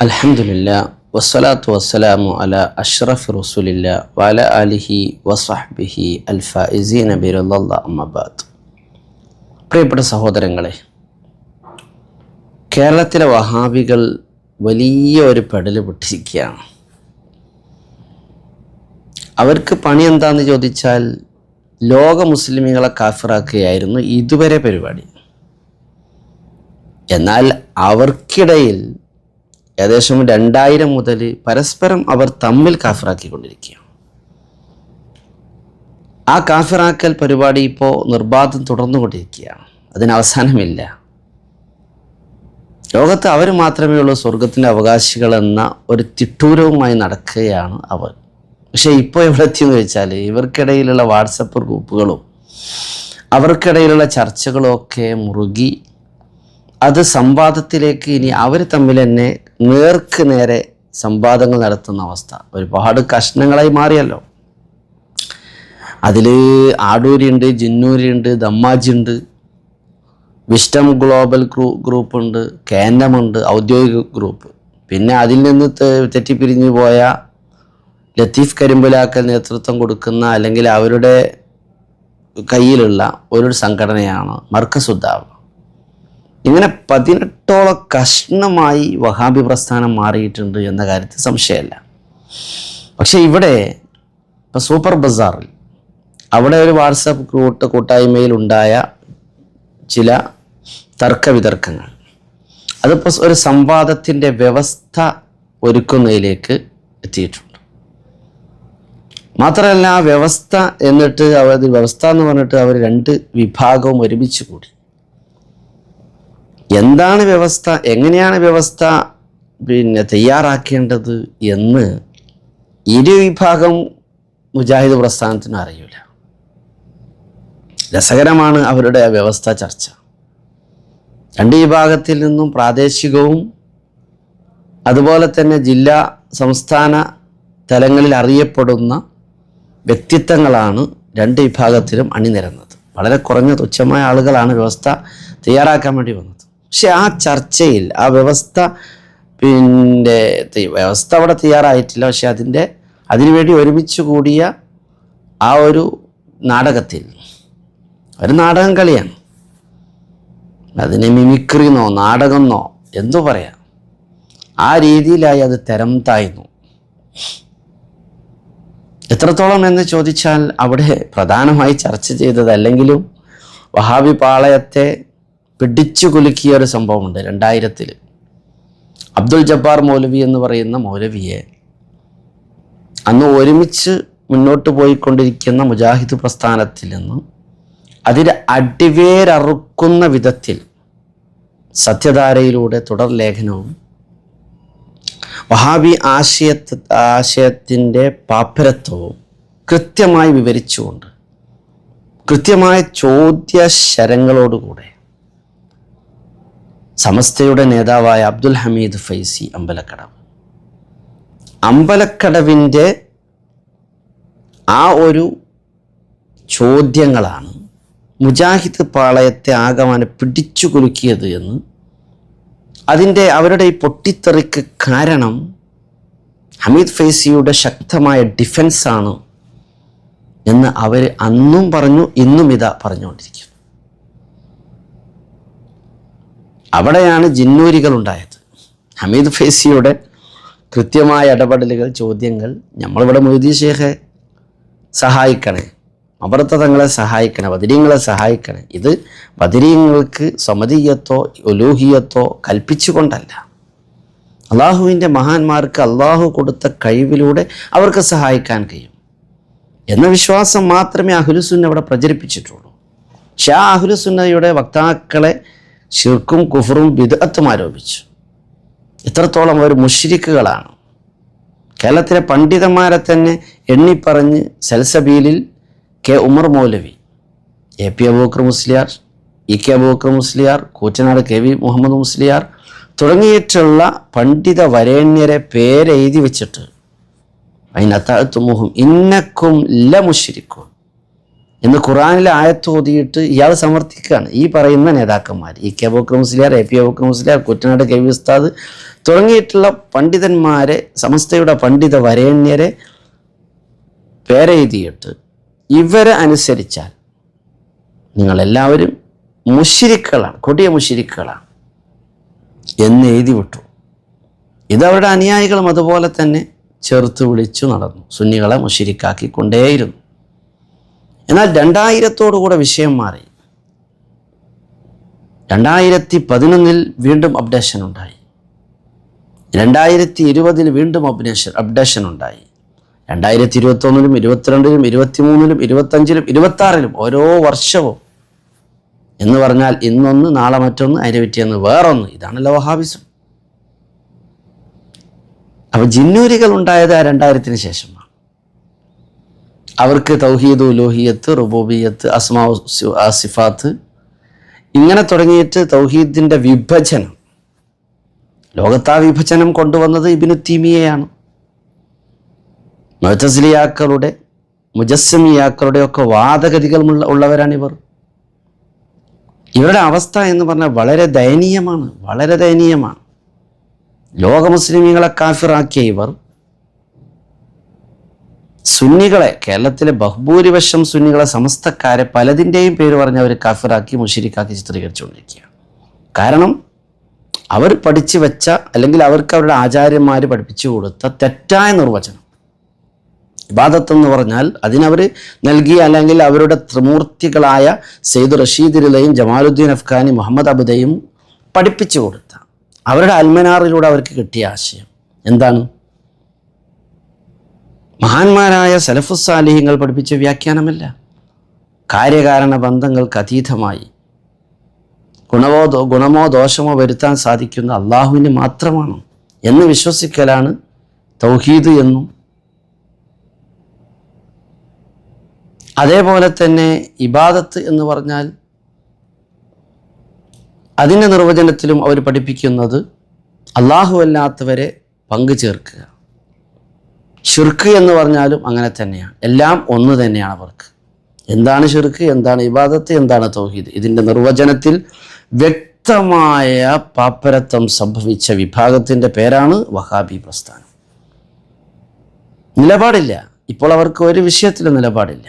അൽഹംദുലില്ലാ വസ്സലാത്തു വസ്സലാമു അലാ അഷ്റഫി റസൂലില്ലാ വഅലാ ആലിഹി വസ്വഹ്ബിഹി അൽഫായിസീന ബിറളില്ലാഹി അമ്മാ ബഅദ്. പ്രിയപ്പെട്ട സഹോദരങ്ങളെ, കേരളത്തിലെ വഹാബികൾ വലിയ ഒരു പെടല് പൊട്ടിരിക്കുകയാണ്. അവർക്ക് പണി എന്താണെന്ന് ചോദിച്ചാൽ ലോക മുസ്ലിമീങ്ങളെ കാഫിറാക്കുകയായിരുന്നു ഇതുവരെ പരിപാടി. എന്നാൽ അവർക്കിടയിൽ ഏകദേശം 2000 മുതൽ പരസ്പരം അവർ തമ്മിൽ കാഫിറാക്കിക്കൊണ്ടിരിക്കുകയാണ്. ആ കാഫിറാക്കൽ പരിപാടി ഇപ്പോൾ നിർബാധം തുടർന്നുകൊണ്ടിരിക്കുകയാണ്. അതിന് അവസാനമില്ല. ലോകത്ത് അവർ മാത്രമേ ഉള്ളൂ സ്വർഗത്തിൻ്റെ അവകാശികളെന്ന ഒരു തിട്ടൂരവുമായി നടക്കുകയാണ് അവർ. പക്ഷേ ഇപ്പോൾ എവിടെ എത്തിയെന്ന് വെച്ചാൽ ഇവർക്കിടയിലുള്ള വാട്സപ്പ് ഗ്രൂപ്പുകളും അവർക്കിടയിലുള്ള ചർച്ചകളും ഒക്കെ മുറുകി അത് സംവാദത്തിലേക്ക് ഇനി അവർ തമ്മിൽ തന്നെ നേർക്ക് നേരെ സംവാദങ്ങൾ നടത്തുന്ന അവസ്ഥ ഒരുപാട് കഷ്ണങ്ങളായി മാറിയല്ലോ. അതിൽ ആടൂരിയുണ്ട്, ജിന്നൂരിയുണ്ട്, ദമ്മാജിയുണ്ട്, വിസ്റ്റം ഗ്ലോബൽ ഗ്രൂപ്പുണ്ട്, കേന്നമുണ്ട്, ഔദ്യോഗിക ഗ്രൂപ്പ്. പിന്നെ അതിൽ നിന്ന് തെറ്റിപ്പിരിഞ്ഞു പോയ ലത്തീഫ് കരിമ്പലാക്കൽ നേതൃത്വം കൊടുക്കുന്ന അല്ലെങ്കിൽ അവരുടെ കയ്യിലുള്ള ഒരു സംഘടനയാണ് മർക്കസുദ്ദാവ. ഇങ്ങനെ 18ഓളം കഷ്ണമായി വഹാബി പ്രസ്ഥാനം മാറിയിട്ടുണ്ട് എന്ന കാര്യത്തിൽ സംശയമല്ല. പക്ഷെ ഇവിടെ ഇപ്പോൾ സൂപ്പർ ബസാറിൽ അവിടെ ഒരു വാട്സപ്പ് കൂട്ടായ്മയിൽ ഉണ്ടായ ചില തർക്കവിതർക്കങ്ങൾ അതിപ്പോൾ ഒരു സംവാദത്തിൻ്റെ വ്യവസ്ഥ ഒരുക്കുന്നതിലേക്ക് എത്തിയിട്ടുണ്ട്. മാത്രമല്ല ആ വ്യവസ്ഥ എന്നിട്ട് വ്യവസ്ഥ എന്ന് പറഞ്ഞിട്ട് അവർ 2 വിഭാഗവും ഒരുമിച്ച് കൂടി. എന്താണ് വ്യവസ്ഥ, എങ്ങനെയാണ് വ്യവസ്ഥ തയ്യാറാക്കേണ്ടത് എന്ന് ഇരു വിഭാഗം മുജാഹിദ് പ്രസ്ഥാനത്തിന് അറിയില്ല. രസകരമാണ് അവരുടെ വ്യവസ്ഥ ചർച്ച. 2 വിഭാഗത്തിൽ നിന്നും പ്രാദേശികവും അതുപോലെ തന്നെ ജില്ലാ സംസ്ഥാന തലങ്ങളിൽ അറിയപ്പെടുന്ന വ്യക്തിത്വങ്ങളാണ് 2 വിഭാഗത്തിലും അണിനിരന്നത്. വളരെ കുറഞ്ഞ തുച്ഛമായ ആളുകളാണ് വ്യവസ്ഥ തയ്യാറാക്കാൻ വേണ്ടി വന്നത്. പക്ഷെ ആ ചർച്ചയിൽ ആ വ്യവസ്ഥ അവിടെ തയ്യാറായിട്ടില്ല. പക്ഷെ അതിനുവേണ്ടി ഒരുമിച്ച് കൂടിയ ആ ഒരു നാടകത്തിൽ ഒരു നാടകം കളിയാണ്. അതിനെ മിമിക്രിന്നോ നാടകമെന്നോ എന്തോ പറയാം, ആ രീതിയിലായി അത് തരം താഴ്ന്നു. എത്രത്തോളം എന്ന് ചോദിച്ചാൽ അവിടെ പ്രധാനമായി ചർച്ച ചെയ്തത് അല്ലെങ്കിലും വഹാബി പാളയത്തെ പിടിച്ചു കുലുക്കിയ ഒരു സംഭവമുണ്ട്. 2000 അബ്ദുൽ ജബ്ബാർ മൗലവി എന്ന് പറയുന്ന മൗലവിയെ അന്ന് ഒരുമിച്ച് മുന്നോട്ട് പോയിക്കൊണ്ടിരിക്കുന്ന മുജാഹിദ് പ്രസ്ഥാനത്തിൽ നിന്ന് അതിന് അടിവേരറുക്കുന്ന വിധത്തിൽ സത്യധാരയിലൂടെ തുടർ ലേഖനവും വഹാബി ആശയത്തിൻ്റെ പാപ്പരത്വവും കൃത്യമായി വിവരിച്ചുകൊണ്ട് കൃത്യമായ ചോദ്യശരങ്ങളോടുകൂടെ സമസ്തയുടെ നേതാവായ അബ്ദുൽ ഹമീദ് ഫൈസി അമ്പലക്കടവിൻ്റെ ആ ഒരു ചോദ്യങ്ങളാണ് മുജാഹിദ് പാളയത്തെ ആകമാനം പിടിച്ചു കുലുക്കിയത് എന്ന്, അവരുടെ ഈ പൊട്ടിത്തെറിക്ക് കാരണം ഹമീദ് ഫൈസിയുടെ ശക്തമായ ഡിഫൻസാണ് എന്ന് അവർ അന്നും പറഞ്ഞു, ഇന്നും ഇതാ പറഞ്ഞുകൊണ്ടിരിക്കുന്നു. അവിടെയാണ് ജിന്നൂരികൾ ഉണ്ടായത്. ഹമീദ് ഫൈസിയുടെ കൃത്യമായ ഇടപെടലുകൾ, ചോദ്യങ്ങൾ, നമ്മളിവിടെ മൊയ്തീൻ ഷേഖെ സഹായിക്കണേ, അവിടുത്തെ തങ്ങളെ സഹായിക്കണേ, ബദരീങ്ങളെ സഹായിക്കണേ. ഇത് ബദരീങ്ങൾക്ക് സമദിയത്തോ ഉലൂഹിയത്തോ കൽപ്പിച്ചുകൊണ്ടല്ല, അള്ളാഹുവിൻ്റെ മഹാന്മാർക്ക് അള്ളാഹു കൊടുത്ത കഴിവിലൂടെ അവർക്ക് സഹായിക്കാൻ കഴിയും എന്ന വിശ്വാസം മാത്രമേ അഹ്ലുസുന്ന ഇവിടെ പ്രചരിപ്പിച്ചിട്ടുള്ളൂ. പക്ഷേ ആ അഹ്ലുസുന്നയുടെ വക്താക്കളെ ശിർക്കും കുഫറും ബിദ്അത്തും ആരോപിച്ചു. ഇത്രത്തോളം അവർ മുശ്രിക്കുകളാണ്. കേരളത്തിലെ പണ്ഡിതന്മാരെ തന്നെ എണ്ണിപ്പറഞ്ഞ് സൽസബീലിൽ K Umar Maulavi, AP Abubakar Musliyar, EK Abubakar Musliyar, Koottanad KV Muhammad Musliyar തുടങ്ങിയിട്ടുള്ള പണ്ഡിത വരേണ്യരെ പേരെഴുതി വെച്ചിട്ട് അതിനകത്തുമുഹും ഇന്നക്കും ല മുശ്രിക്കും എന്ന് ഖുർആനിലെ ആയത്ത് ഓതിയിട്ട് ഇയാൾ സമർത്ഥിക്കുകയാണ്. ഈ പറയുന്ന നേതാക്കന്മാർ EK Abubakar Musliyar, AP Abubakar Musliyar, Koottanad KV ഉസ്താദ് തുടങ്ങിയിട്ടുള്ള പണ്ഡിതന്മാരെ, സമസ്തയുടെ പണ്ഡിത വരേണ്യരെ പേരെഴുതിയിട്ട് ഇവരെ അനുസരിച്ചാൽ നിങ്ങളെല്ലാവരും മുശ്രിക്കുകളാണ്, കൊടിയ മുശ്രിക്കുകളാണ് എന്ന് എഴുതി വിട്ടു. ഇതവരുടെ അനുയായികളും അതുപോലെ തന്നെ ചേർത്ത് വിളിച്ചു നടന്നു, സുന്നികളെ മുശ്രിക്കാക്കി കൊണ്ടേയിരുന്നു. എന്നാൽ 2000 വിഷയം മാറി. 2011 വീണ്ടും അപ്ഡേഷൻ ഉണ്ടായി. 2020 വീണ്ടും അപ്ഡേഷൻ ഉണ്ടായി. 2021, 2022, 2023, 2025, 2026 ഓരോ വർഷവും എന്ന് പറഞ്ഞാൽ ഇന്നൊന്ന്, നാളെ മറ്റൊന്ന്, അതിൻ്റെ പിറ്റേന്ന് വേറൊന്ന്. ഇതാണല്ലോ വഹാബിസം. അപ്പോൾ ജിന്നൂരികൾ ഉണ്ടായത് 2000-ന് ശേഷമാണ്. അവർക്ക് തൗഹീദ്, ഉലൂഹിയത്ത്, റുബൂബിയത്ത്, അസ്മാ സിഫാത്ത് ഇങ്ങനെ തുടങ്ങിയിട്ട് തൗഹീദിൻ്റെ വിഭജനം, ലോകത്താ വിഭജനം കൊണ്ടുവന്നത് ഇബ്നു തീമിയയാണ്. മുഅ്തസിലിയാക്കളുടെ, മുജസ്സിമിയാക്കളുടെ ഒക്കെ വാദഗതികൾ ഉള്ളവരാണിവർ. ഇവരുടെ അവസ്ഥ എന്ന് പറഞ്ഞാൽ വളരെ ദയനീയമാണ്, വളരെ ദയനീയമാണ്. ലോക മുസ്ലിമീങ്ങളെ കാഫിറാക്കിയ ഇവർ സുന്നികളെ, കേരളത്തിലെ ബഹുഭൂരിപക്ഷം സുന്നികളെ, സമസ്തക്കാരെ പലതിൻ്റെയും പേര് പറഞ്ഞ് അവർ കാഫിറാക്കി, മുശ്രിക്കാക്കി ചിത്രീകരിച്ചുകൊണ്ടിരിക്കുകയാണ്. കാരണം അവർ പഠിച്ചു വെച്ച, അല്ലെങ്കിൽ അവർക്ക് അവരുടെ ആചാര്യന്മാർ പഠിപ്പിച്ചു കൊടുത്ത തെറ്റായ നിർവചനം. ഇബാദത്ത് എന്ന് പറഞ്ഞാൽ അതിനവർ നൽകിയ, അല്ലെങ്കിൽ അവരുടെ ത്രിമൂർത്തികളായ സെയ്ദ് റഷീദിലെയും ജമാലുദ്ദീൻ അഫ്ഗാനി, മുഹമ്മദ് അബുദയും പഠിപ്പിച്ചു കൊടുത്ത, അവരുടെ അൽമനാറിലൂടെ അവർക്ക് കിട്ടിയ ആശയം എന്താണ്? മഹാന്മാരായ സലഫുസ്സാലിഹ്യങ്ങൾ പഠിപ്പിച്ച വ്യാഖ്യാനമല്ല. കാര്യകാരണ ബന്ധങ്ങൾക്ക് അതീതമായി ഗുണമോ ദോഷമോ വരുത്താൻ സാധിക്കുന്ന അള്ളാഹുവിന് മാത്രമാണ് എന്ന് വിശ്വസിക്കലാണ് തൗഹീദ് എന്നും, അതേപോലെ തന്നെ ഇബാദത്ത് എന്ന് പറഞ്ഞാൽ അതിൻ്റെ നിർവചനത്തിലും അവർ പഠിപ്പിക്കുന്നത് അള്ളാഹു അല്ലാത്തവരെ പങ്കു ചേർക്കുക. ഷിർക്ക് എന്ന് പറഞ്ഞാലും അങ്ങനെ തന്നെയാണ്. എല്ലാം ഒന്ന് തന്നെയാണ് അവർക്ക്. എന്താണ് ഷിർക്ക്, എന്താണ് ഇബാദത്ത്, എന്താണ് തൗഹീദ്, ഇതിൻ്റെ നിർവചനത്തിൽ വ്യക്തമായ പാപ്പരത്വം സംഭവിച്ച വിഭാഗത്തിൻ്റെ പേരാണ് വഹാബി പ്രസ്ഥാനം. നിലപാടില്ല. ഇപ്പോൾ അവർക്ക് ഒരു വിഷയത്തിലും നിലപാടില്ല.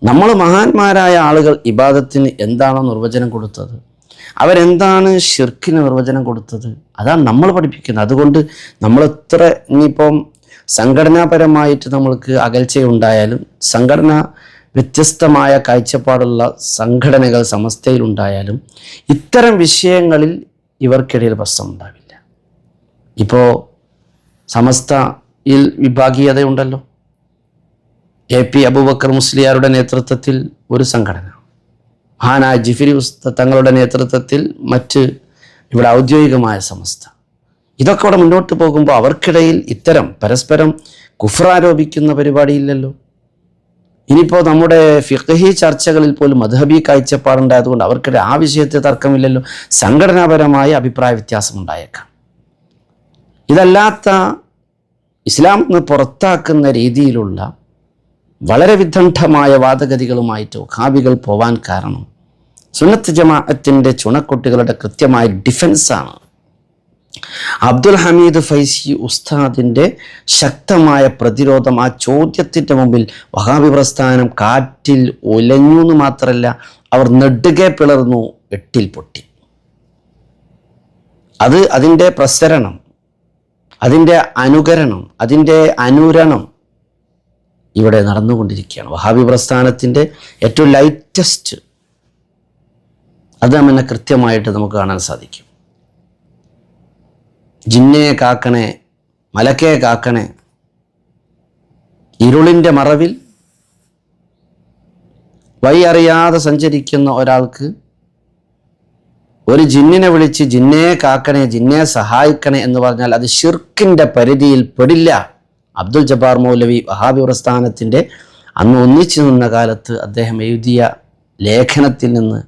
നമ്മൾ മഹാന്മാരായ ആളുകൾ ഇബാദത്തിന് എന്താണോ നിർവചനം കൊടുത്തത്, അവരെന്താണ് ഷിർക്കിന് നിർവചനം കൊടുത്തത്, അതാണ് നമ്മൾ പഠിപ്പിക്കുന്നത്. അതുകൊണ്ട് നമ്മളെത്ര ഇനിയിപ്പം സംഘടനാപരമായിട്ട് നമ്മൾക്ക് അകൽച്ചയുണ്ടായാലും, സംഘടന വ്യത്യസ്തമായ കാഴ്ചപ്പാടുള്ള സംഘടനകൾ സമസ്തയിലുണ്ടായാലും, ഇത്തരം വിഷയങ്ങളിൽ ഇവർക്കിടയിൽ പ്രശ്നമുണ്ടാവില്ല. ഇപ്പോൾ സമസ്തയിൽ വിഭാഗീയതയുണ്ടല്ലോ. AP അബൂബക്കർ മുസ്ലിയാരുടെ നേതൃത്വത്തിൽ ഒരു സംഘടന, മഹാനായ ജിഫിരി ഉസ്താദ് തങ്ങളുടെ നേതൃത്വത്തിൽ മറ്റ് ഇവിടെ ഔദ്യോഗികമായ സമസ്ത. ഇതൊക്കെ അവിടെ മുന്നോട്ട് പോകുമ്പോൾ അവർക്കിടയിൽ ഇത്തരം പരസ്പരം കുഫ്രാരോപിക്കുന്ന പരിപാടിയില്ലല്ലോ. ഇനിയിപ്പോൾ നമ്മുടെ ഫിഖ്ഹി ചർച്ചകളിൽ പോലും മദ്ഹബി കാഴ്ചപ്പാടുണ്ടായതുകൊണ്ട് അവർക്കിടെ ആ വിഷയത്തെ തർക്കമില്ലല്ലോ. സംഘടനാപരമായ അഭിപ്രായ വ്യത്യാസം ഉണ്ടായേക്കാം. ഇതല്ലാത്ത ഇസ്ലാം നിന്ന് പുറത്താക്കുന്ന രീതിയിലുള്ള വളരെ വിദണ്ഡമായ വാദഗതികളുമായിട്ട് വഹാബികൾ പോവാൻ കാരണം സുന്നത്ത് ജമാഅത്തിൻ്റെ ചുണക്കുട്ടികളുടെ കൃത്യമായ ഡിഫൻസാണ്. അബ്ദുൽ ഹമീദ് ഫൈസി ഉസ്താദിൻ്റെ ശക്തമായ പ്രതിരോധം. ആ ചോദ്യത്തിൻ്റെ മുമ്പിൽ വഹാബി പ്രസ്ഥാനം കാറ്റിൽ ഉലഞ്ഞു എന്ന് മാത്രമല്ല, അവർ നെടുകെ പിളർന്നു, എട്ടിൽ പൊട്ടി. അതിൻ്റെ പ്രസരണം, അതിൻ്റെ അനുകരണം, അതിൻ്റെ അനുരണം ഇവിടെ നടന്നുകൊണ്ടിരിക്കുകയാണ്. വഹാബി പ്രസ്ഥാനത്തിൻ്റെ ഏറ്റവും ലൈറ്റസ്റ്റ് അത് നമ്മെ കൃത്യമായിട്ട് നമുക്ക് കാണാൻ സാധിക്കും. ജിന്നെ കാക്കണേ, മലക്കെ കാക്കണേ, ഇരുളിൻ്റെ മറവിൽ വഴി അറിയാതെ സഞ്ചരിക്കുന്ന ഒരാൾക്ക് ഒരു ജിന്നിനെ വിളിച്ച് ജിന്നെ കാക്കണേ, ജിന്നെ സഹായിക്കണേ എന്ന് പറഞ്ഞാൽ അത് ഷിർക്കിൻ്റെ പരിധിയിൽ പെടില്ല. അബ്ദുൽ ജബ്ബാർ മൗലവി വഹാബി പ്രസ്ഥാനത്തിൻ്റെ അന്ന് ഒന്നിച്ചു നിന്ന കാലത്ത് അദ്ദേഹം എഴുതിയ ലേഖനത്തിൽ നിന്ന്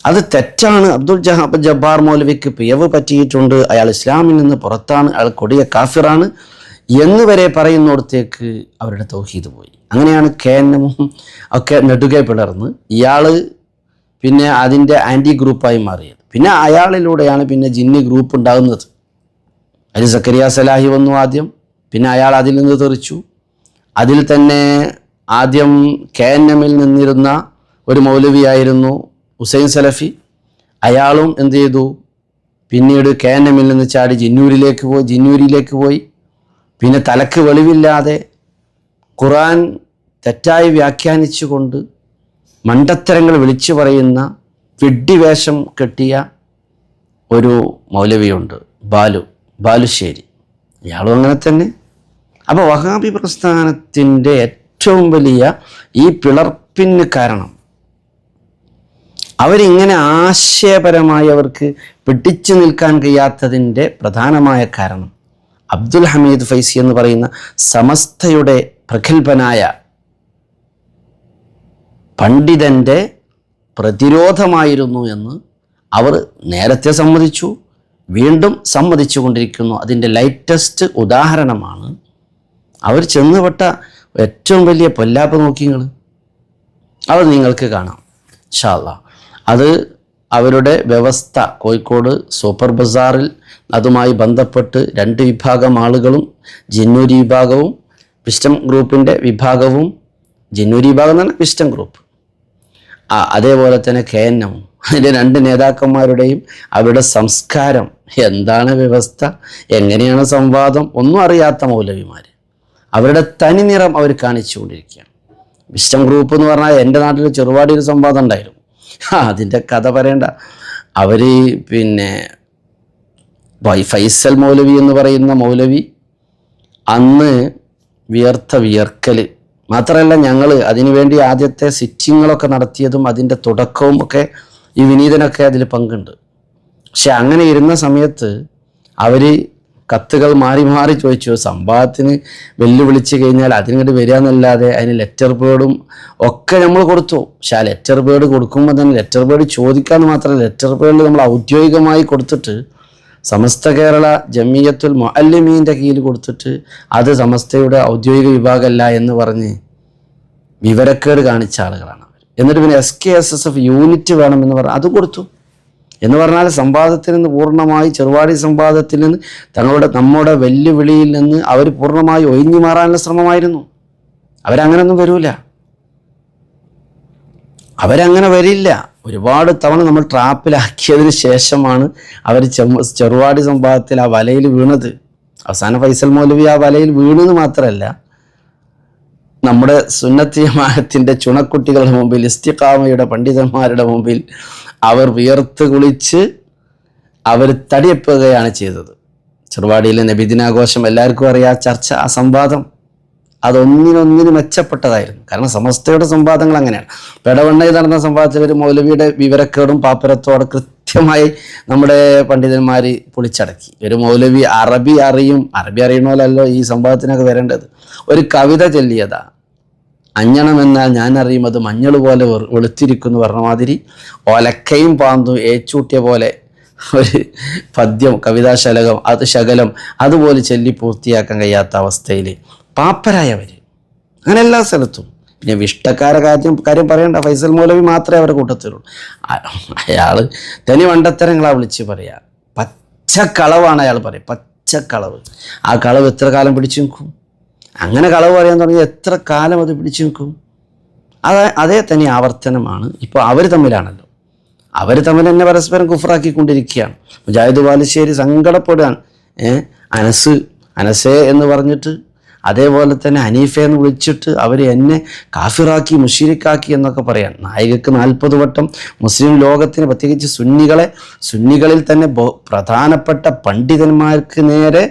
അത് തെറ്റാണ്, അബ്ദുൽ ജബ്ബാർ മൗലവിക്ക് പിഴവ് പറ്റിയിട്ടുണ്ട്, അയാൾ ഇസ്ലാമിൽ നിന്ന് പുറത്താണ്, അയാൾ കൊടിയ കാഫിറാണ് എന്ന് വരെ പറയുന്നിടത്തേക്ക് അവരുടെ തൗഹീദ് പോയി. അങ്ങനെയാണ് KNM ഒക്കെ നെടുകെ പിളർന്ന് ഇയാൾ പിന്നെ അതിൻ്റെ ആൻറ്റി ഗ്രൂപ്പായി മാറിയത്. പിന്നെ അയാളിലൂടെയാണ് പിന്നെ ജിന്നി ഗ്രൂപ്പ് ഉണ്ടാകുന്നത്. അതിൽ സക്കരിയ സലാഹി വന്നു ആദ്യം, പിന്നെ അയാൾ അതിൽ നിന്ന് തെറിച്ചു. അതിൽ തന്നെ ആദ്യം KNM-ൽ നിന്നിരുന്ന ഒരു മൗലവിയായിരുന്നു ഹുസൈൻ സലഫി. അയാളും എന്ത് ചെയ്തു, പിന്നീട് KNM-ൽ നിന്ന് ചാടി ജിന്നൂരിലേക്ക് പോയി. പിന്നെ തലക്ക് വെളിവില്ലാതെ ഖുർആൻ തെറ്റായി വ്യാഖ്യാനിച്ചുകൊണ്ട് മണ്ടത്തരങ്ങൾ വിളിച്ചു പറയുന്ന വിഡ്ഢിവേഷം കെട്ടിയ ഒരു മൗലവിയുണ്ട്, ബാലുശ്ശേരി. ഇയാളും അങ്ങനെ തന്നെ. അപ്പോൾ വഹാബി പ്രസ്ഥാനത്തിൻ്റെ ഏറ്റവും വലിയ ഈ പിളർപ്പിന് കാരണം, അവരിങ്ങനെ ആശയപരമായി അവർക്ക് പിടിച്ചു നിൽക്കാൻ കഴിയാത്തതിൻ്റെ പ്രധാനമായ കാരണം അബ്ദുൽ ഹമീദ് ഫൈസി എന്ന് പറയുന്ന സമസ്തയുടെ പ്രഗത്ഭനായ പണ്ഡിതൻ്റെ പ്രതിരോധമായിരുന്നു എന്ന് അവർ നേരത്തെ സമ്മതിച്ചു, വീണ്ടും സമ്മതിച്ചു കൊണ്ടിരിക്കുന്നു. അതിൻ്റെ ലൈറ്റസ്റ്റ് ഉദാഹരണമാണ് അവർ ചെന്നുപെട്ട ഏറ്റവും വലിയ പൊല്ലാപ്പ്. നോക്കിങ്ങൾ അത് നിങ്ങൾക്ക് കാണാം ഇൻഷാ അല്ലാഹ്. അത് അവരുടെ വ്യവസ്ഥ കോഴിക്കോട് സൂപ്പർ ബസാറിൽ അതുമായി ബന്ധപ്പെട്ട് 2 വിഭാഗം ആളുകളും, ജിന്നൂരി വിഭാഗവും വിസ്റ്റം ഗ്രൂപ്പിൻ്റെ വിഭാഗവും, ജിന്നൂരി വിഭാഗം എന്ന് പറഞ്ഞാൽ വിസ്റ്റം ഗ്രൂപ്പ്, അതേപോലെ തന്നെ KNM, അതിൻ്റെ 2 നേതാക്കന്മാരുടെയും അവരുടെ സംസ്കാരം, എന്താണ് വ്യവസ്ഥ, എങ്ങനെയാണ് സംവാദം, ഒന്നും അറിയാത്ത മൗലവിമാർ അവരുടെ തനി നിറം അവർ കാണിച്ചുകൊണ്ടിരിക്കുകയാണ്. വിസ്റ്റം ഗ്രൂപ്പ് എന്ന് പറഞ്ഞാൽ എൻ്റെ നാട്ടിൽ ചെറുപാടി ഒരു സംവാദം ഉണ്ടായിരുന്നു. അതിൻ്റെ കഥ പറയേണ്ട. അവർ പിന്നെ ഫൈസൽ മൗലവി എന്ന് പറയുന്ന മൗലവി അന്ന് വിയർക്കൽ മാത്രമല്ല, ഞങ്ങൾ അതിനുവേണ്ടി ആദ്യത്തെ സിറ്റിങ്ങുകളൊക്കെ നടത്തിയതും അതിൻ്റെ തുടക്കവും ഒക്കെ ഈ വിനീതനൊക്കെ അതിൽ പങ്കുണ്ട്. പക്ഷെ അങ്ങനെ ഇരുന്ന സമയത്ത് അവർ കത്തുകൾ മാറി ചോദിച്ചു. സംഭവത്തിന് വെല്ലുവിളിച്ച് കഴിഞ്ഞാൽ അതിനിങ്ങോട്ട് വരിക എന്നല്ലാതെ അതിന് ലെറ്റർ പേഡും ഒക്കെ നമ്മൾ കൊടുത്തു. പക്ഷെ ആ ലെറ്റർ പേഡ് കൊടുക്കുമ്പോൾ തന്നെ ലെറ്റർ പേഡ് ചോദിക്കാമെന്ന് മാത്രമല്ല, ലെറ്റർ പേഡിൽ നമ്മൾ ഔദ്യോഗികമായി കൊടുത്തിട്ട് സമസ്ത കേരള ജമിയത്തുൽ മുഅല്ലിമീൻ്റെ കീഴിൽ കൊടുത്തിട്ട് അത് സമസ്തയുടെ ഔദ്യോഗിക വിഭാഗമല്ല എന്ന് പറഞ്ഞ് വിവരക്കേട് കാണിച്ച ആളുകളാണ് അവർ. എന്നിട്ട് പിന്നെ SKSSF യൂണിറ്റ് വേണമെന്ന് പറഞ്ഞ് അത് കൊടുത്തു. എന്ന് പറഞ്ഞാൽ സംവാദത്തിൽ നിന്ന് പൂർണ്ണമായി, ചെറുവാടി സംവാദത്തിൽ നിന്ന് നമ്മുടെ വെല്ലുവിളിയിൽ നിന്ന് അവർ പൂർണ്ണമായി ഒഴിഞ്ഞു മാറാനുള്ള ശ്രമമായിരുന്നു. അവരങ്ങനൊന്നും വരില്ല, അവരങ്ങനെ വരില്ല. ഒരുപാട് തവണ നമ്മൾ ട്രാപ്പിലാക്കിയതിന് ശേഷമാണ് അവർ ചെറുവാടി സംവാദത്തിൽ ആ വലയിൽ വീണത്. അവസാനം ഫൈസൽ മൗലവി ആ വലയിൽ വീണെന്ന് മാത്രമല്ല, നമ്മുടെ സുന്നത്ത് ജമാഅത്തിൻ്റെ ചുണക്കുട്ടികളുടെ മുമ്പിൽ, ഇസ്തിഖാമയുടെ പണ്ഡിതന്മാരുടെ മുമ്പിൽ അവർ വിയർത്ത് കുളിച്ച് അവർ തടിയപ്പുകയാണ് ചെയ്തത്. ചെറുവാടിയിലെ നബിദിനാഘോഷം എല്ലാവർക്കും അറിയാം, ചർച്ച, ആ സംവാദം അതൊന്നിനൊന്നിന് മെച്ചപ്പെട്ടതായിരുന്നു. കാരണം സമസ്തയുടെ സംവാദങ്ങൾ അങ്ങനെയാണ്. പെടവണ്ണയിൽ നടന്ന സംവാദത്തിൽ ഒരു മൗലവിയുടെ വിവരക്കേടും പാപ്പരത്തോടെ കൃത്യമായി നമ്മുടെ പണ്ഡിതന്മാർ പൊളിച്ചടക്കി. ഒരു മൗലവി അറബി അറിയണമല്ലോ ഈ സംവാദത്തിനൊക്കെ വരേണ്ടത്. ഒരു കവിത ചൊല്ലിയതാ, അഞ്ഞണമെന്നാൽ ഞാൻ അറിയും അത് മഞ്ഞൾ പോലെ വെളുത്തിരിക്കുന്നു പറഞ്ഞ മാതിരി ഒലക്കയും പാന്തും ഏച്ചൂട്ടിയ പോലെ ഒരു പദ്യം, കവിതാശലകം, അത് ശകലം അതുപോലെ ചൊല്ലി പൂർത്തിയാക്കാൻ കഴിയാത്ത അവസ്ഥയിൽ പാപ്പരായവർ അങ്ങനെ എല്ലാ സ്ഥലത്തും. പിന്നെ വിഷ്ടക്കാരെ കാര്യം പറയണ്ട, ഫൈസൽ മൗലവി മാത്രമേ അവരുടെ കൂട്ടത്തിലുള്ളൂ. അയാൾ തനി വണ്ടത്തരങ്ങളാണ് വിളിച്ച് പറയാ. പച്ചക്കളവാണ് അയാൾ പറയും, പച്ചക്കളവ്. ആ കളവ് എത്ര കാലം പിടിച്ചു നിൽക്കും? അങ്ങനെ കളവ് പറയാൻ തുടങ്ങി എത്ര കാലം അത് പിടിച്ചു നിൽക്കും? അതേ തനി ആവർത്തനമാണ്. ഇപ്പോൾ അവർ തമ്മിലാണല്ലോ, അവർ തമ്മിൽ തന്നെ പരസ്പരം കുഫറാക്കിക്കൊണ്ടിരിക്കുകയാണ്. മുജാഹിദ് ബാലുശ്ശേരി സങ്കടപ്പെടുകയാണ്. അനസേ എന്ന് പറഞ്ഞിട്ട്, അതേപോലെ തന്നെ ഹനീഫ എന്ന് വിളിച്ചിട്ട് അവർ എന്നെ കാഫിറാക്കി, മുശ്രിക്കാക്കി എന്നൊക്കെ പറയാൻ. നായികക്ക് 40 വട്ടം മുസ്ലിം ലോകത്തിന്, പ്രത്യേകിച്ച് സുന്നികളിൽ തന്നെ പ്രധാനപ്പെട്ട പണ്ഡിതന്മാർക്ക് നേരെ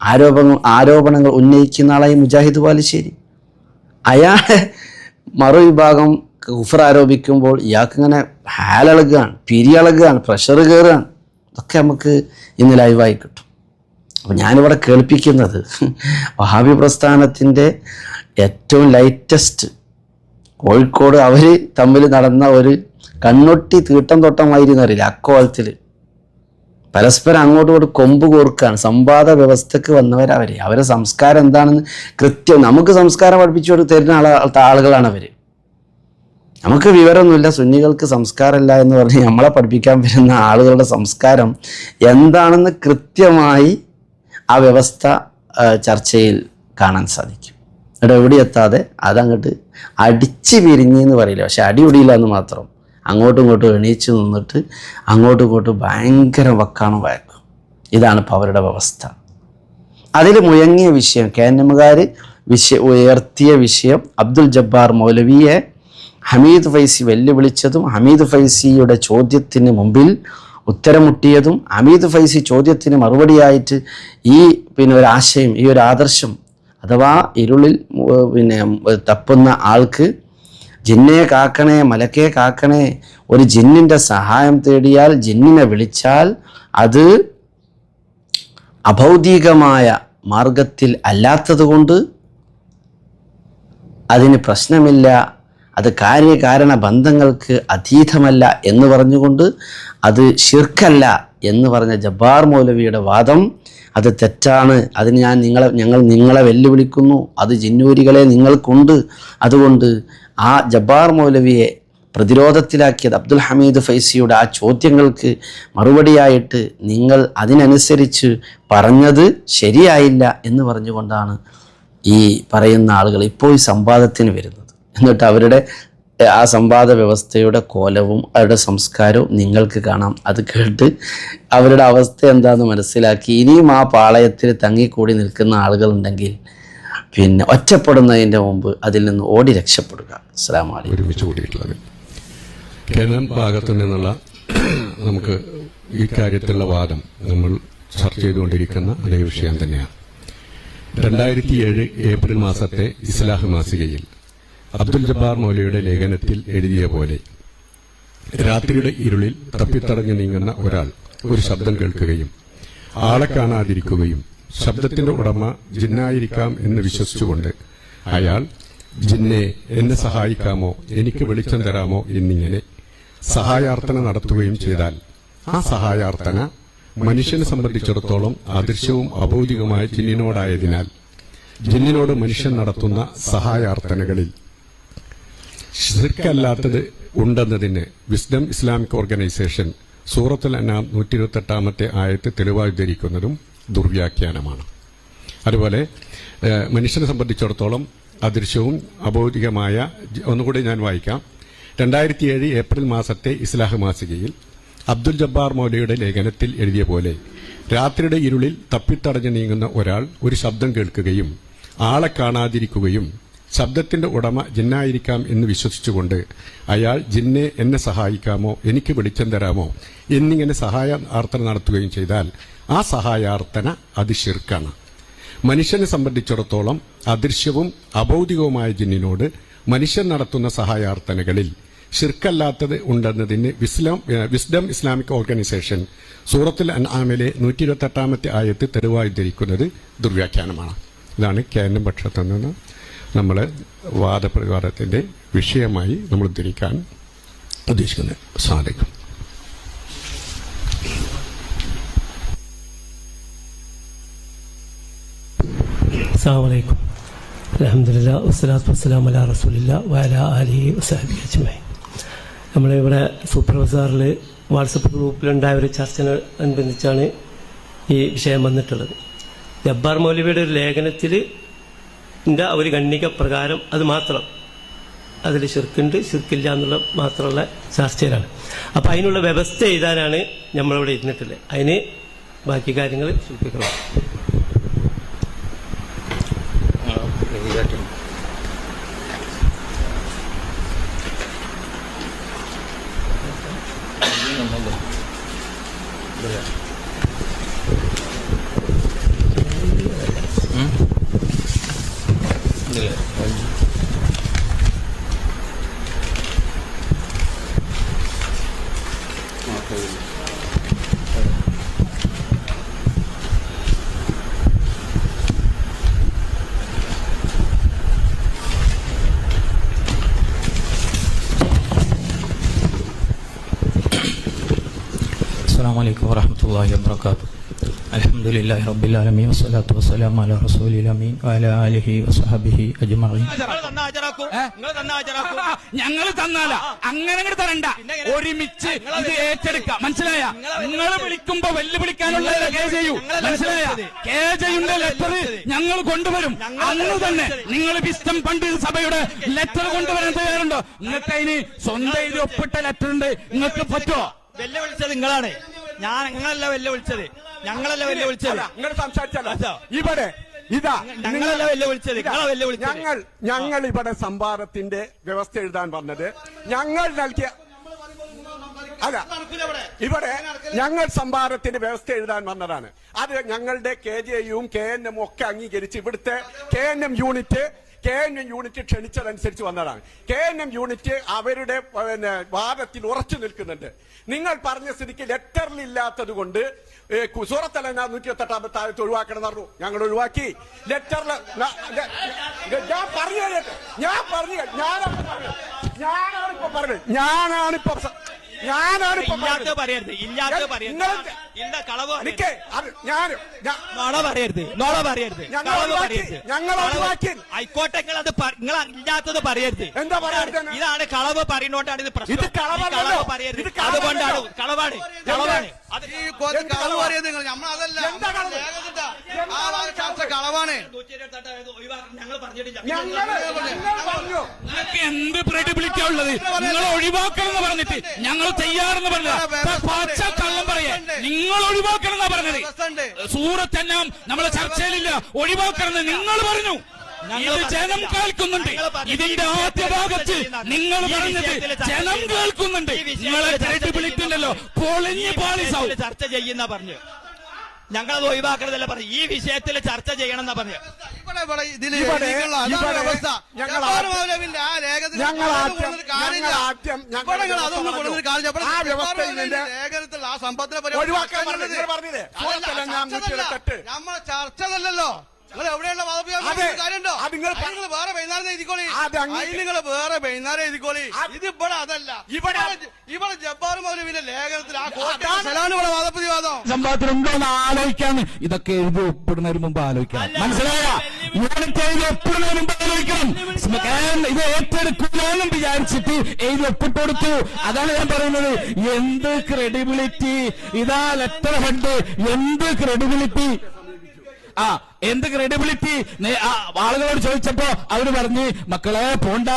ആരോപണങ്ങൾ ഉന്നയിക്കുന്ന ആളായി മുജാഹിദ് ബാലുശ്ശേരി. അയാളെ മറുവിഭാഗം കുഫർ ആരോപിക്കുമ്പോൾ ഇയാൾക്കിങ്ങനെ ഹാലളുകയാണ്, പിരിയളകുകയാണ്, പ്രഷർ കയറുകയാണ്. ഇതൊക്കെ നമുക്ക് ഇന്ന് ലൈവായി കിട്ടും. അപ്പോൾ ഞാനിവിടെ കേൾപ്പിക്കുന്നത് വഹാബി പ്രസ്ഥാനത്തിൻ്റെ ഏറ്റവും ലൈറ്റസ്റ്റ്, കോഴിക്കോട് അവർ തമ്മിൽ നടന്ന ഒരു കണ്ണൊട്ടി തീട്ടം തൊട്ടമായിരുന്നു അറിയില്ല, അക്കോലത്തിൽ പരസ്പരം അങ്ങോട്ടും ഇങ്ങോട്ട് കൊമ്പ് കോർക്കുകയാണ്. സംവാദ വ്യവസ്ഥക്ക് വന്നവരവർ. അവരെ സംസ്കാരം എന്താണെന്ന് കൃത്യം നമുക്ക് സംസ്കാരം പഠിപ്പിച്ചു തരുന്ന ആളുകളാണ് അവർ. നമുക്ക് വിവരമൊന്നുമില്ല, സുന്നികൾക്ക് സംസ്കാരമില്ല എന്ന് പറഞ്ഞ് നമ്മളെ പഠിപ്പിക്കാൻ വരുന്ന ആളുകളുടെ സംസ്കാരം എന്താണെന്ന് കൃത്യമായി ആ വ്യവസ്ഥ ചർച്ചയിൽ കാണാൻ സാധിക്കും. ഇവിടെ എവിടെ എത്താതെ അതങ്ങോട്ട് അടിച്ച് പിരിഞ്ഞെന്ന് പറയില്ല, പക്ഷെ അടി ഒടിയില്ല എന്ന് മാത്രം. അങ്ങോട്ടും ഇങ്ങോട്ടും എണീച്ച് നിന്നിട്ട് അങ്ങോട്ടും ഇങ്ങോട്ടും ഭയങ്കര വക്കാണം വഴക്കും. ഇതാണ് ഇപ്പോൾ അവരുടെ വ്യവസ്ഥ. അതിൽ മുഴങ്ങിയ വിഷയം KNM-കാർ ഉയർത്തിയ വിഷയം അബ്ദുൽ ജബ്ബാർ മൗലവിയെ ഹമീദ് ഫൈസി വെല്ലുവിളിച്ചതും ഹമീദ് ഫൈസിയുടെ ചോദ്യത്തിന് മുമ്പിൽ ഉത്തരം മുട്ടിയതും ഹമീദ് ഫൈസി ചോദ്യത്തിന് മറുപടിയായിട്ട് ഈ ഒരാശയം, ഈ ഒരു ആദർശം, അഥവാ ഇരുളിൽ തപ്പുന്ന ആൾക്ക് ജിന്നെ കാക്കണേ, മലക്കെ കാക്കണേ, ഒരു ജിന്നിൻ്റെ സഹായം തേടിയാൽ, ജിന്നിനെ വിളിച്ചാൽ അത് അഭൗതികമായ മാർഗത്തിൽ അല്ലാത്തതുകൊണ്ട് അതിന് പ്രശ്നമില്ല, അത് കാര്യകാരണ ബന്ധങ്ങൾക്ക് അതീതമല്ല എന്ന് പറഞ്ഞുകൊണ്ട് അത് ശിർക്കല്ല എന്ന് പറഞ്ഞ ജബ്ബാർ മൗലവിയുടെ വാദം അത് തെറ്റാണ്. അതിന് ഞങ്ങൾ നിങ്ങളെ വെല്ലുവിളിക്കുന്നു, അത് ജിന്നൂരികളെ നിങ്ങൾക്കുണ്ട്. അതുകൊണ്ട് ആ ജബ്ബാർ മൗലവിയെ പ്രതിരോധത്തിലാക്കിയത് അബ്ദുൽ ഹമീദ് ഫൈസിയുടെ ആ ചോദ്യങ്ങൾക്ക് മറുപടിയായിട്ട് നിങ്ങൾ അതിനനുസരിച്ച് പറഞ്ഞത് ശരിയായില്ല എന്ന് പറഞ്ഞുകൊണ്ടാണ് ഈ പറയുന്ന ആളുകൾ ഇപ്പോൾ ഈ സംവാദത്തിന് വരുന്നത്. എന്നിട്ട് അവരുടെ ആ സംവാദ വ്യവസ്ഥയുടെ കോലവും അവരുടെ സംസ്കാരവും നിങ്ങൾക്ക് കാണാം. അത് കേട്ട് അവരുടെ അവസ്ഥ എന്താണെന്ന് മനസ്സിലാക്കി ഇനിയും ആ പാളയത്തിൽ തങ്ങിക്കൂടി നിൽക്കുന്ന ആളുകളുണ്ടെങ്കിൽ ഒറ്റപ്പെടുന്നതിൻ്റെ മുമ്പ് അതിൽ നിന്ന് ഓടി രക്ഷപ്പെടുക. അസ്സലാമു അലൈക്കും. ഒരുമിച്ച് കൂടിയിട്ടുള്ളത് KNM ഭാഗത്തു നിന്നുള്ള നമുക്ക് ഈ കാര്യത്തിലുള്ള വാദം നമ്മൾ ചർച്ച ചെയ്തുകൊണ്ടിരിക്കുന്ന അതേ വിഷയം തന്നെയാണ്. 2007 ഏപ്രിൽ മാസത്തെ ഇസ്ലാഹ് മാസികയിൽ അബ്ദുൽ ജബ്ബാർ മൗലവിയുടെ ലേഖനത്തിൽ എഴുതിയ പോലെ രാത്രിയുടെ ഇരുളിൽ തപ്പിത്തടഞ്ഞു നീങ്ങുന്ന ഒരാൾ ഒരു ശബ്ദം കേൾക്കുകയും ആളെ കാണാതിരിക്കുകയും ശബ്ദത്തിന്റെ ഉടമ ജിന്നായിരിക്കാം എന്ന് വിശ്വസിച്ചുകൊണ്ട് അയാൾ ജിന്നെ എന്നെ സഹായിക്കാമോ, എനിക്ക് വെളിച്ചം തരാമോ എന്നിങ്ങനെ സഹായാർത്ഥന നടത്തുകയും ചെയ്താൽ ആ സഹായാർത്ഥന മനുഷ്യനെ സംബന്ധിച്ചിടത്തോളം അദൃശ്യവും അഭൗതികമായ ജിന്നിനോടായതിനാൽ ജിന്നിനോട് മനുഷ്യൻ നടത്തുന്ന സഹായാർത്ഥനകളിൽ ശിർക്കല്ലാത്തത് ഉണ്ടെന്നതിന് വിസ്ഡം ഇസ്ലാമിക് ഓർഗനൈസേഷൻ സൂറത്തുൽ അനാം 128-ാമത്തെ ആയത്ത് തെളിവായി ധരിക്കുന്നതും ദുർവ്യാഖ്യാനമാണ്. അതുപോലെ മനുഷ്യനെ സംബന്ധിച്ചിടത്തോളം അദൃശ്യവും അഭൗതികമായ, ഒന്നുകൂടി ഞാൻ വായിക്കാം. 2007 ഏപ്രിൽ മാസത്തെ ഇസ്ലാഹ് മാസികയിൽ അബ്ദുൽ ജബ്ബാർ മൗലവിയുടെ ലേഖനത്തിൽ എഴുതിയ പോലെ രാത്രിയുടെ ഇരുളിൽ തപ്പിത്തടഞ്ഞു നീങ്ങുന്ന ഒരാൾ ഒരു ശബ്ദം കേൾക്കുകയും ആളെ കാണാതിരിക്കുകയും ശബ്ദത്തിന്റെ ഉടമ ജിന്നായിരിക്കാം എന്ന് വിശ്വസിച്ചുകൊണ്ട് അയാൾ ജിന്നെ എന്നെ സഹായിക്കാമോ, എനിക്ക് വെളിച്ചം തരാമോ എന്നിങ്ങനെ സഹായാർത്ഥന നടത്തുകയും ചെയ്താൽ ആ സഹായാർത്ഥന അത് ശിർക്കാണ്. മനുഷ്യനെ സംബന്ധിച്ചിടത്തോളം അദൃശ്യവും അഭൗതികവുമായ ജിന്നിനോട് മനുഷ്യൻ നടത്തുന്ന സഹായാർത്ഥനകളിൽ ശിർക്കല്ലാത്തത് ഉണ്ടെന്നതിന് വിസ്ഡം ഇസ്ലാമിക് ഓർഗനൈസേഷൻ സൂറത്തുൽ അൻആമിലെ 128-ാമത്തെ ആയത്ത് തെളിവായി ധരിക്കുന്നത് ദുർവ്യാഖ്യാനമാണ്. ഇതാണ് KNM പക്ഷത്തു നിന്ന് നമ്മൾ വാദപ്രതിവാദത്തിന്റെ വിഷയമായി നമ്മൾ ധരിക്കാൻ ഉദ്ദേശിക്കുന്നത്. സാധിക്കും. അസ്സലാമു അലൈക്കും. അൽഹംദുലില്ലാഹ് വസ്സലാത്തു വസ്സലാമു അലാ റസൂലില്ലാഹ് വഅലാ ആലിഹി വസഹ്ബിഹി അജ്മഈൻ. നമ്മളിവിടെ സൂപ്പർ ബസാറിൽ വാട്സപ്പ് ഗ്രൂപ്പിലുണ്ടായ ഒരു ചർച്ചയോടനുബന്ധിച്ചാണ് ഈ വിഷയം വന്നിട്ടുള്ളത്. ജബ്ബാർ മൗലവിയുടെ ഒരു ലേഖനത്തിൽ ഒരു ഖണ്ഡിക പ്രകാരം അത് മാത്രം അതിൽ ശിർക്കുണ്ട്, ശിർക്കില്ല എന്നുള്ള മാത്രമുള്ള ചർച്ചയിലാണ്. അപ്പം അതിനുള്ള വ്യവസ്ഥ എഴുതാനാണ് നമ്മളിവിടെ ഇരുന്നിട്ടുള്ളത്. അതിന് ബാക്കി കാര്യങ്ങൾ സൂചിപ്പിക്കണം. അസ്സലാമു അലൈക്കും വറഹ്മത്തുള്ളാഹി വബറകാതുഹു. അൽഹംദുലില്ലാഹി റബ്ബിൽ ആലമീൻ വസ്സലാത്തു വസ്സലാമു അലാ റസൂലിൽ അമീൻ വഅലാ ആലിഹി വസ്സഹബിഹി അജ്മഈൻ. ഞങ്ങൾ തന്നാല അങ്ങനെ തരണ്ട, ഒരുമിച്ച് ഇത് ഏറ്റെടുക്കാം. മനസ്സിലായ? നിങ്ങൾ വിളിക്കുമ്പോ വെല്ലുവിളിക്കാനുള്ള ചെയ്യൂ. മനസ്സിലായ? കേജയുടെ ലെറ്റർ ഞങ്ങൾ കൊണ്ടുവരും. അന്ന് തന്നെ നിങ്ങൾ വിസ്ഡം പണ്ഡിത സഭയുടെ ലെറ്റർ കൊണ്ടുവരാൻ തയ്യാറുണ്ടോ? നിങ്ങൾക്ക് അതിന് സ്വന്തം ഇത് ഒപ്പിട്ട ലെറ്റർ ഉണ്ട്, നിങ്ങൾക്ക് പറ്റുമോ? വെല്ലുവിളിച്ചത് നിങ്ങളാണ്, ഞങ്ങളല്ല വെല്ലുവിളിച്ചത്. നിങ്ങൾ സംസാരിച്ചല്ലോ ഇവിടെ. ഇതാ ഞങ്ങളല്ല വെല്ലുവിളിച്ചത്, നിങ്ങളെ വെല്ലുവിളിച്ചത്. ഞങ്ങൾ ഇവിടെ സംഭാരത്തിന്റെ വ്യവസ്ഥ എഴുതാൻ വന്നത് ഞങ്ങൾ നൽകിയ അല്ല, ഇവിടെ ഞങ്ങൾ സംഭാരത്തിന്റെ വ്യവസ്ഥ എഴുതാൻ വന്നതാണ്. അത് ഞങ്ങളുടെ KJയും KNM ഒക്കെ അംഗീകരിച്ച് ഇവിടുത്തെ KNM യൂണിറ്റ് ക്ഷണിച്ചതനുസരിച്ച് വന്നതാണ്. KNM യൂണിറ്റ് അവരുടെ വാദത്തിൽ ഉറച്ചു നിൽക്കുന്നുണ്ട്. നിങ്ങൾ പറഞ്ഞ സ്ഥിതിക്ക് ലെറ്ററിൽ ഇല്ലാത്തത് കൊണ്ട് സൂറത്തുൽ അൻആം 128 ആയത്ത് ഒഴിവാക്കണം എന്ന് പറഞ്ഞു. ഞങ്ങൾ ഒഴിവാക്കി. ലെറ്ററിൽ ഇല്ലാത്ത പറയരുത്. ആയിക്കോട്ടെ, നിങ്ങൾ ഇല്ലാത്തത് പറയരുത്. എന്താ പറയരുത്? ഇതാണ് കളവ് പറയുന്നോണ്ടാണ് ഇത് പ്രശ്നം. കളവ് പറയരുത്, അതുകൊണ്ടാണ് കളവാണ്. കളവാണ്. ഞങ്ങൾ പറഞ്ഞിട്ടില്ല. നിങ്ങൾക്ക് എന്ത് ക്രെഡിബിലിറ്റി ഉള്ളത്? നിങ്ങൾ ഒഴിവാക്കണം എന്ന് പറഞ്ഞിട്ട് ഞങ്ങൾ തയ്യാറെന്ന് പറഞ്ഞത് പച്ച കള്ളം പറയാ. നിങ്ങൾ ഒഴിവാക്കണം എന്നാ പറഞ്ഞത്. സൂറത്ത് അൻആം നമ്മളെ ചർച്ചയിലില്ല, ഒഴിവാക്കണം നിങ്ങൾ പറഞ്ഞു. ഇത് ജനം കേൾക്കുന്നുണ്ട്. ഇതിന്റെ ആദ്യ ഭാഗത്ത് നിങ്ങൾ പറഞ്ഞത് ജനം കേൾക്കുന്നുണ്ട്. നിങ്ങളെ ക്രെഡിബിലിറ്റി ഉണ്ടല്ലോ, പൊളിഞ്ഞ് പാളിസാവും. ചർച്ച ചെയ്യുന്ന പറഞ്ഞു. ഞങ്ങളത് ഒഴിവാക്കരുതല്ല പറഞ്ഞു. ഈ വിഷയത്തിൽ ചർച്ച ചെയ്യണം എന്നാ പറഞ്ഞു. നമ്മളെ ചർച്ചതല്ലോ. നിങ്ങൾ എവിടെയുള്ള കാര്യമുണ്ടോ? നിങ്ങൾ വേറെ വൈകുന്നേരം എഴുതിക്കോളി. നിങ്ങൾ വേറെ വൈകുന്നേരം എഴുതിക്കോളി. ഇത് ഇവിടെ അതല്ല. ഇവിടെ ജബ്ബാർ മൗലവിന്റെ ലേഖനത്തിൽ ആ കോട്ടാണ് ഇവിടെ വാദപ്രതിവാദം. സംഭവത്തിലുണ്ടോ എന്ന് ആലോചിക്കാന്ന്. ഇതൊക്കെ എഴുതി ഒപ്പിടുന്നതിന് മുമ്പ് ആലോചിക്കണം. മനസ്സിലായ? യൂണിറ്റ് എഴുതി ഒപ്പിടുന്നതിന് മുമ്പ് ആലോചിക്കണം. ഇത് ഏറ്റെടുക്കുമെന്നും വിചാരിച്ചിട്ട് എഴുതി ഒപ്പിട്ട് കൊടുത്തു. അതാണ് ഞാൻ പറയുന്നത്. എന്ത് ക്രെഡിബിലിറ്റി! ഇതാ ലെറ്റർ ഹെഡ്. എന്ത് ക്രെഡിബിലിറ്റി! എന്ത് ക്രെഡിബിലിറ്റി! ആളുകളോട് ചോദിച്ചപ്പോ അവര് പറഞ്ഞ്, മക്കളെ പോണ്ട,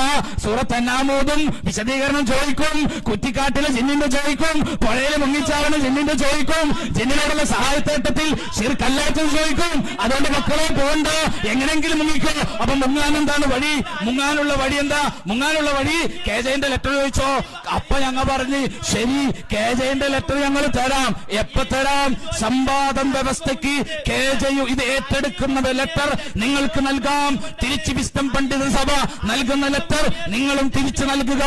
സൂറത്ത് അൻആമോദും വിശദീകരണം ചോദിക്കും, കുറ്റിക്കാട്ടിലെ ജിന്നിന്റെ ചോദിക്കും, പുഴയിൽ മുങ്ങിച്ചാവുന്ന ജിന്നിന്റെ ചോദിക്കും, ജിന്നിനോടുള്ള സഹായത്തേട്ടത്തിൽ ശിർക്കല്ലാത്തത് ചോദിക്കും. അതുകൊണ്ട് മക്കളെ പോണ്ട, എങ്ങനെങ്കിലും മുങ്ങിക്കോ. അപ്പൊ മുങ്ങാൻ എന്താണ് വഴി? മുങ്ങാനുള്ള വഴി എന്താ? മുങ്ങാനുള്ള വഴി KJന്റെ ലെറ്റർ ചോദിച്ചോ. അപ്പൊ ഞങ്ങൾ പറഞ്ഞ് ശരി, KJന്റെ ലെറ്റർ ഞങ്ങൾ തരാം. എപ്പോ തരാം? സംവാദം വ്യവസ്ഥയ്ക്ക് KJയു ഇത് ഏറ്റെടുക്കുന്നത് ലെറ്റർ നിങ്ങൾക്ക് നൽകാം. തിരിച്ച് വിസ്ഡം പണ്ഡിത സഭ നൽകുന്ന ലെറ്റർ നിങ്ങളും തിരിച്ചു നൽകുക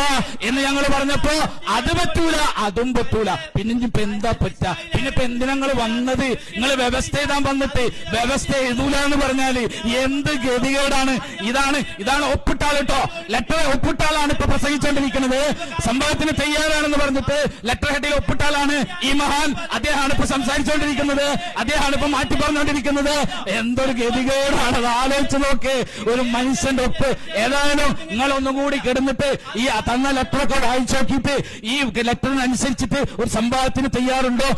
എന്ന് ഞങ്ങൾ പറഞ്ഞപ്പോ അത് പറ്റൂല, അതും പറ്റൂല. പിന്നെ ഇപ്പൊ എന്താ പറ്റുക? പിന്നെ ഇപ്പൊ എന്തിനങ്ങൾ വന്നത്? നിങ്ങൾ വ്യവസ്ഥ എഴുതാൻ വന്നിട്ട് വ്യവസ്ഥ എഴുതൂല എന്ന് പറഞ്ഞാല് എന്ത് ഗതികേടാണ്! ഇതാണ് ഒപ്പിട്ടാൾ കേട്ടോ. ലെറ്റർ ഒപ്പിട്ടാളാണ് ഇപ്പൊ പ്രസംഗിച്ചുകൊണ്ടിരിക്കുന്നത്. സംഭവത്തിന് തയ്യാറാണെന്ന് പറഞ്ഞിട്ട് ലെറ്റർ ഹെഡിൽ ഒപ്പിട്ടാളാണ് ഈ മഹാൻ. അദ്ദേഹമാണ് ഇപ്പൊ സംസാരിച്ചുകൊണ്ടിരിക്കുന്നത്. അദ്ദേഹമാണ് ഇപ്പൊ മാറ്റി പറഞ്ഞുകൊണ്ടിരിക്കുന്നത്. എന്തൊരു ഗതികേടാണ്! അത് ആലോചിച്ച് നോക്ക്. ഒരു മനുഷ്യന്റെ ഒപ്പ്. ഏതായാലും നിങ്ങൾ ഒന്നും കൂടി കിടന്നിട്ട് ഈ തന്ന ലെറ്ററൊക്കെ വായിച്ചു നോക്കിയിട്ട് ഈ ലെറ്ററിനനുസരിച്ചിട്ട് ഒരു സംഭവത്തിന് തയ്യാറുണ്ടോ?